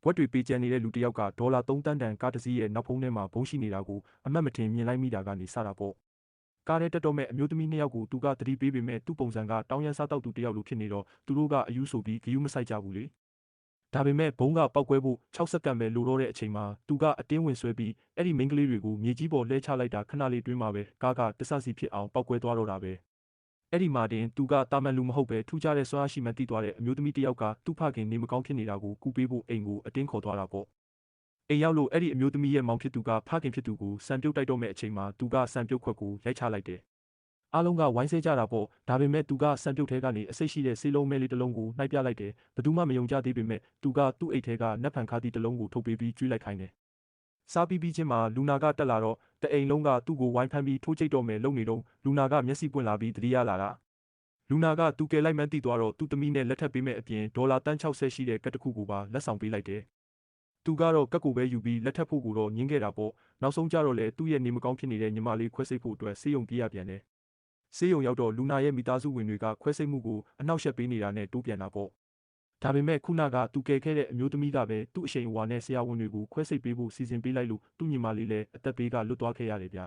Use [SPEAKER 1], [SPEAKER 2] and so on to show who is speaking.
[SPEAKER 1] ဘွက်တွေပေးကျန်နေတဲ့လူတစ်ယောက်ကဒေါ်လာ3 သန်းတန်ကားတစ်စီးရဲ့နောက်ဖုံးထဲမှာဘုံရှိနေတာကိုအမှတ်မထင်မြင်လိုက်မိတာကနေစတာပေါ့ကားထဲတက်တော့မဲ့အမျိုးသမီး2ယောက်ကိုသူကသတိပေးပေမဲ့သူ့ပုံစံကတောင်းရမ်းစားတောက်သူတစ်ယောက်လိုဖြစ်နေတော့သူတို့ကအယူဆိုပြီးဂယုမဆိုင်ကြဘူးလေဒါပေမဲ့ဘုံကပောက်ကွဲဖို့6စက္ကန့်ပဲလိုတော့တဲ့အချိန်မှာသူကအတင်းဝင်ဆွဲပြီးအဲ့ဒီမိန်းကလေးတွေကိုမြေကြီးပေါ်လှဲချလိုက်တာခဏလေးတွင်းမှာပဲကားကတဆစီဖြစ်အောင်ပောက်ကွဲသွားတော့တာပဲအဲ့ဒီမှာတင်သူကတာမန်လူမဟုတ်ပဲထူးခြားတဲ့စွမ်းအားရှိမှန်းသိသွားတဲ့အမျိုးသမီးတစ်ယောက်ကသူ့ဖခင်နေမကောင်းဖြစ်နေတာကိုကူပေးဖို့အိမ်ကိုအတင်းခေါ်သွားတာပေါ့အိမ်ရောက်လို့အဲ့ဒီအမျိုးသမီးရဲ့မောင်ဖြစ်သူကဖခင်ဖြစ်သူကိုစံပြုတ်တိုက်တော့မဲ့အချိန်မှာသူကစံပြုတ်ခွက်ကိုရိုက်ချလိုက်တယ်အားလုံးကဝိုင်းဆဲကြတာပေါ့ဒါပေမဲ့သူကစံပြုတ်ထဲကနေအစိတ်ရှိတဲ့ဆေးလုံးမဲလေးတစ်လုံးကိုနှိုက်ပြလိုက်တယ်ဘယ်သူမှမယုံကြသေးပေမဲ့သူကသူ့အိတ်ထဲကနတ်ဖန်ခါးသီးတစ်လုံးကိုထုတ်ပေးပြီးကျွေးလိုက်ခိုင်းတယ်စားပြီးချင်းမှာလူနာကတက်လာတော့တအိမ်လုံးကသူ့ကိုဝိုင်းဖမ်းပြီးထိုးချိတ်တော့မယ်လုပ်နေတော့လူနာကမျက်စိပွင့်လာပြီးသတိရလာတာလူနာကသူကယ်လိုက်မှန်းသိသွားတော့သူ့သမီးနဲ့လက်ထပ်ပေးမဲ့အပြင်ဒေါ်လာတန်း60ရှိတဲ့ကတ်တစ်ခုကိုပါလက်ဆောင်ပေးလိုက်တယ်သူကတော့ကတ်ကိုပဲယူပြီးလက်ထပ်ဖို့ကိုတော့ညှင်းခဲ့တာပေါ့နောက်ဆုံးကြတော့လေသူ့ရဲ့နေမကောင်းဖြစ်နေတဲ့ညီမလေးခွဲစိတ်ဖို့အတွက်ဆေးရုံပြေးရပြန်တယ်ဆေးရုံရောက်တော့လူနာရဲ့မိသားစုဝင်တွေကခွဲစိတ်မှုကိုအနှောက်အယှက်ပေးနေတာနဲ့တိုးပြန်တာပေါ့ဒါပေမဲ့ခုနကသူကယ်ခဲ့တဲ့အမျိုးသမီးကပဲသူ့အရှိန်အဝါနဲ့ဆရာဝန်တွေကိုခွဲစိတ်ပေးဖို့စီစဉ်ပေးလိုက်လို့သူ့ညီမလေးလည်းအသက်ဘေးကလွတ်သွားခဲ့ရတယ်ဗျာ